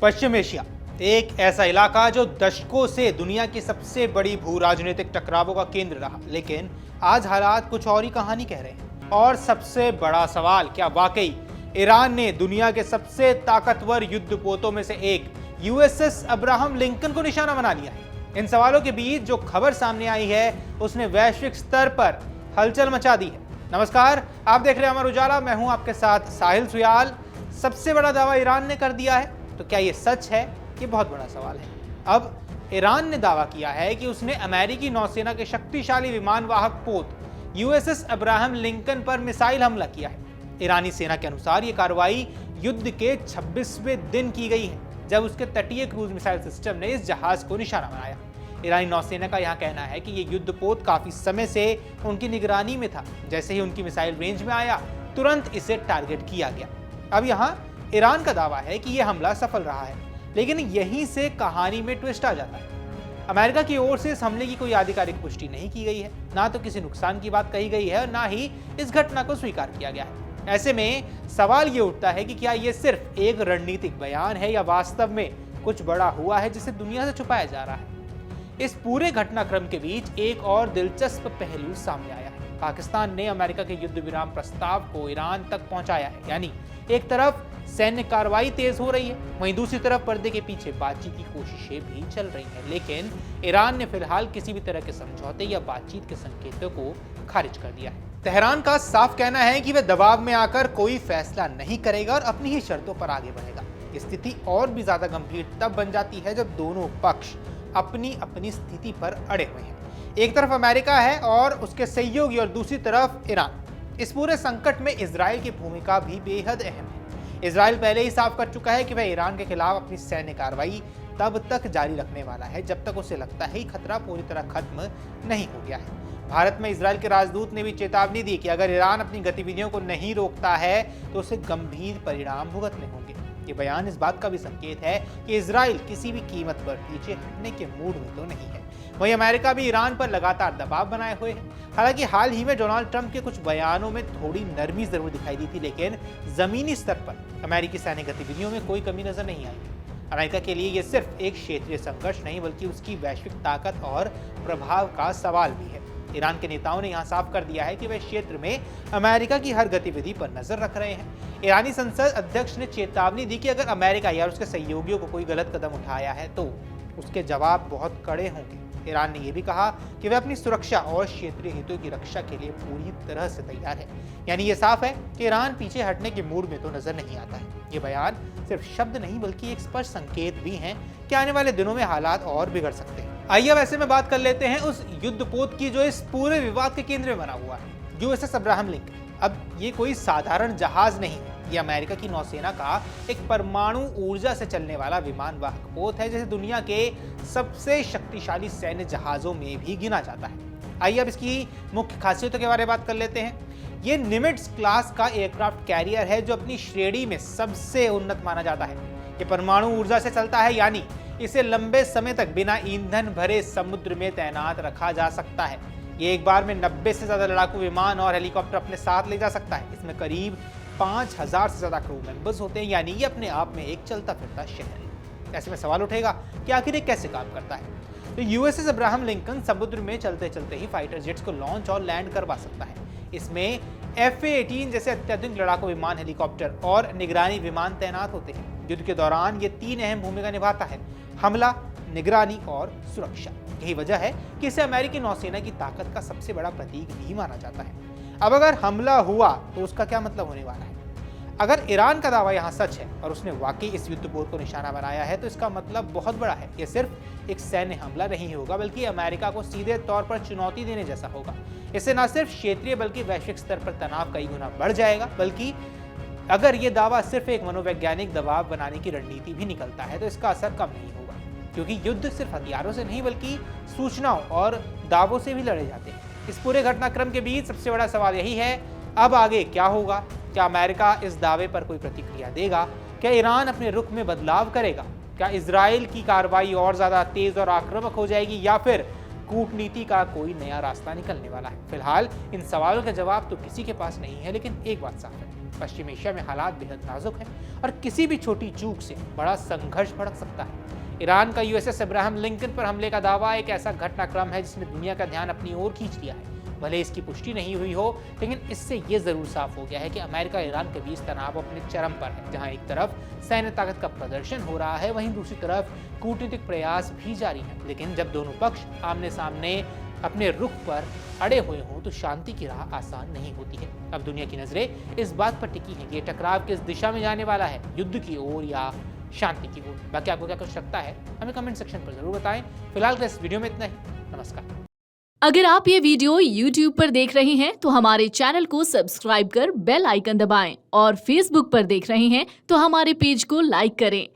पश्चिम Asia एक ऐसा इलाका जो दशकों से दुनिया की सबसे बड़ी भू राजनीतिक टकरावों का केंद्र रहा, लेकिन आज हालात कुछ और ही कहानी कह रहे हैं। और सबसे बड़ा सवाल, क्या वाकई ईरान ने दुनिया के सबसे ताकतवर युद्धपोतों में से एक यूएसएस अब्राहम लिंकन को निशाना बना लिया है? इन सवालों के बीच जो खबर सामने आई है उसने वैश्विक स्तर पर हलचल मचा दी है। नमस्कार, आप देख रहे हैं अमर उजाला, मैं हूं आपके साथ साहिल सुयाल। सबसे बड़ा दावा ईरान ने कर दिया है, तो क्या ये सच है? ये बहुत बड़ा सवाल है। अब ईरान ने दावा किया है कि उसने अमेरिकी नौसेना के शक्तिशाली विमान वाहक पोत यूएसएस अब्राहम लिंकन पर मिसाइल हमला किया है। ईरानी सेना के अनुसार ये कार्रवाई युद्ध के 26वें दिन की गई है, जब उसके तटीय क्रूज मिसाइल सिस्टम ने इस जहाज को निशाना बनाया। ईरानी नौसेना का यहां कहना है कि ये युद्धपोत काफी समय से उनकी निगरानी में था। जैसे ही उनकी मिसाइल रेंज में आया, तुरंत इसे टारगेट किया गया। अब यहां ईरान का दावा है कि यह हमला सफल रहा है, लेकिन यहीं से कहानी में ट्विस्ट आ जाता है। अमेरिका की ओर से इस हमले की कोई आधिकारिक पुष्टि नहीं की गई है, ना तो किसी नुकसान की बात कही गई है और ना ही इस घटना को स्वीकार किया गया है। ऐसे में सवाल ये उठता है कि क्या ये सिर्फ एक रणनीतिक बयान है या वास्तव में कुछ बड़ा हुआ है जिसे दुनिया से छुपाया जा रहा है। इस पूरे घटनाक्रम के बीच एक और दिलचस्प पहलू सामने आया है। पाकिस्तान ने अमेरिका के युद्ध विराम प्रस्ताव को ईरान तक पहुंचाया है, यानी एक तरफ सैन्य कार्रवाई तेज हो रही है, वहीं दूसरी तरफ पर्दे के पीछे बातचीत की कोशिशें भी चल रही हैं। लेकिन ईरान ने फिलहाल किसी भी तरह के समझौते या बातचीत के संकेतों को खारिज कर दिया है। तेहरान का साफ कहना है कि वह दबाव में आकर कोई फैसला नहीं करेगा और अपनी ही शर्तों पर आगे बढ़ेगा। स्थिति और भी ज्यादा गंभीर तब बन जाती है जब दोनों पक्ष अपनी अपनी स्थिति पर अड़े हुए हैं। एक तरफ अमेरिका है और उसके सहयोगी, और दूसरी तरफ ईरान। इस पूरे संकट में इजराइल की भूमिका भी बेहद अहम है। इजराइल पहले ही साफ कर चुका है कि वह ईरान के खिलाफ अपनी सैन्य कार्रवाई तब तक जारी रखने वाला है जब तक उसे लगता है कि खतरा पूरी तरह खत्म नहीं हो गया है। भारत में इजराइल के राजदूत ने भी चेतावनी दी कि अगर ईरान अपनी गतिविधियों को नहीं रोकता है तो उसे गंभीर परिणाम भुगतने होंगे। ये बयान इस बात का भी संकेत है कि इजराइल किसी भी कीमत पर पीछे हटने के मूड में तो नहीं है। वहीं अमेरिका भी ईरान पर लगातार दबाव बनाए हुए है। हालांकि हाल ही में डोनाल्ड ट्रंप के कुछ बयानों में थोड़ी नरमी जरूर दिखाई दी थी, लेकिन जमीनी स्तर पर अमेरिकी सैन्य गतिविधियों में कोई कमी नजर नहीं आई। अमेरिका के लिए यह सिर्फ एक क्षेत्रीय संघर्ष नहीं, बल्कि उसकी वैश्विक ताकत और प्रभाव का सवाल भी है। ईरान के नेताओं ने यहां साफ कर दिया है कि वे क्षेत्र में अमेरिका की हर गतिविधि पर नजर रख रहे हैं। ईरानी संसद अध्यक्ष ने चेतावनी दी कि अगर अमेरिका या उसके सहयोगियों को कोई गलत कदम उठाया है तो उसके जवाब बहुत कड़े होंगे। ईरान ने यह भी कहा कि वह अपनी सुरक्षा और क्षेत्रीय हितों की रक्षा के लिए पूरी तरह से तैयार है। यानी यह साफ है कि ईरान पीछे हटने के मूड में तो नजर नहीं आता है। ये बयान सिर्फ शब्द नहीं, बल्कि एक स्पष्ट संकेत भी है कि आने वाले दिनों में हालात और बिगड़ सकते हैं। आइए अब ऐसे में बात कर लेते हैं उस युद्धपोत की जो इस पूरे विवाद के केंद्र में बना हुआ है, यूएसएस अब्राहम लिंकन। अब ये कोई साधारण जहाज नहीं, ये अमेरिका की नौसेना का एक परमाणु ऊर्जा से चलने वाला विमान वाहक पोत है, जिसे दुनिया के सबसे शक्तिशाली सैन्य जहाजों में भी गिना जाता है। आइए अब इसकी मुख्य खासियतों के बारे में बात कर लेते हैं। ये निमिट्ज क्लास का एयरक्राफ्ट कैरियर है जो अपनी श्रेणी में सबसे उन्नत माना जाता है। ये परमाणु ऊर्जा से चलता है, यानी इसे लंबे समय तक बिना ईंधन भरे समुद्र में तैनात रखा जा सकता है। ये एक बार में 90 से ज्यादा लड़ाकू विमान और हेलीकॉप्टर अपने साथ ले जा सकता है। इसमें करीब 5000 से ज्यादा क्रू मेंबर्स होते हैं, यानी ये अपने आप में एक चलता फिरता शहर है। ऐसे में सवाल उठेगा कि आखिर ये कैसे काम करता है। तो यूएसएस अब्राहम लिंकन समुद्र में चलते चलते ही फाइटर जेट्स को लॉन्च और लैंड करवा सकता है। इसमें F-18 जैसे अत्याधुनिक लड़ाकू विमान, हेलीकॉप्टर और निगरानी विमान तैनात होते हैं। युद्ध के दौरान ये 3 अहम भूमिका निभाता है: हमला, निगरानी और सुरक्षा। यही वजह है कि इसे अमेरिकी नौसेना की ताकत का सबसे बड़ा प्रतीक भी माना जाता है। अब अगर हमला हुआ तो उसका क्या मतलब होने वाला है? अगर ईरान का दावा यहाँ सच है और उसने वाकई इस युद्धपोत को निशाना बनाया है, तो इसका मतलब बहुत बड़ा है। यह सिर्फ एक सैन्य हमला नहीं होगा, बल्कि अमेरिका को सीधे तौर पर चुनौती देने जैसा होगा। इससे न सिर्फ क्षेत्रीय बल्कि वैश्विक स्तर पर तनाव कई गुना बढ़ जाएगा, बल्कि अगर ये दावा सिर्फ एक मनोवैज्ञानिक दबाव बनाने की रणनीति भी निकलता है तो इसका असर कम नहीं होगा, क्योंकि युद्ध सिर्फ हथियारों से नहीं बल्कि सूचनाओं और दावों से भी लड़े जाते हैं। इस पूरे घटनाक्रम के बीच सबसे बड़ा सवाल यही है, अब आगे क्या होगा? क्या अमेरिका इस दावे पर कोई प्रतिक्रिया देगा? क्या ईरान अपने रुख में बदलाव करेगा? क्या इजराइल की कार्रवाई और ज्यादा तेज और आक्रामक हो जाएगी, या फिर कूटनीति का कोई नया रास्ता निकलने वाला है? फिलहाल इन सवालों का जवाब तो किसी के पास नहीं है, लेकिन एक बात साफ है, पश्चिम एशिया में हालात बेहद नाजुक हैं और किसी भी छोटी चूक से बड़ा संघर्ष भड़क सकता है। ईरान का यूएसएस अब्राहम लिंकन पर हमले का दावा एक ऐसा घटनाक्रम है जिसने दुनिया का ध्यान अपनी ओर खींच लिया है। भले इसकी पुष्टि नहीं हुई हो, लेकिन इससे ये जरूर साफ हो गया है कि अमेरिका ईरान के बीच तनाव अपने चरम पर है। जहां एक तरफ सैन्य ताकत का प्रदर्शन हो रहा है, वहीं दूसरी तरफ कूटनीतिक प्रयास भी जारी है। लेकिन जब दोनों पक्ष आमने सामने अपने रुख पर अड़े हुए हों तो शांति की राह आसान नहीं होती है। अब दुनिया की नजरें इस बात पर टिकी हैं कि ये टकराव किस दिशा में जाने वाला है, युद्ध की ओर या शांति की ओर। बाकी आपको क्या कुछ लगता है हमें कमेंट सेक्शन पर जरूर बताएं। फिलहाल इस वीडियो में इतना ही। नमस्कार। अगर आप ये वीडियो YouTube पर देख रहे हैं तो हमारे चैनल को सब्सक्राइब कर बेल आइकन दबाएं और Facebook पर देख रहे हैं तो हमारे पेज को लाइक करें।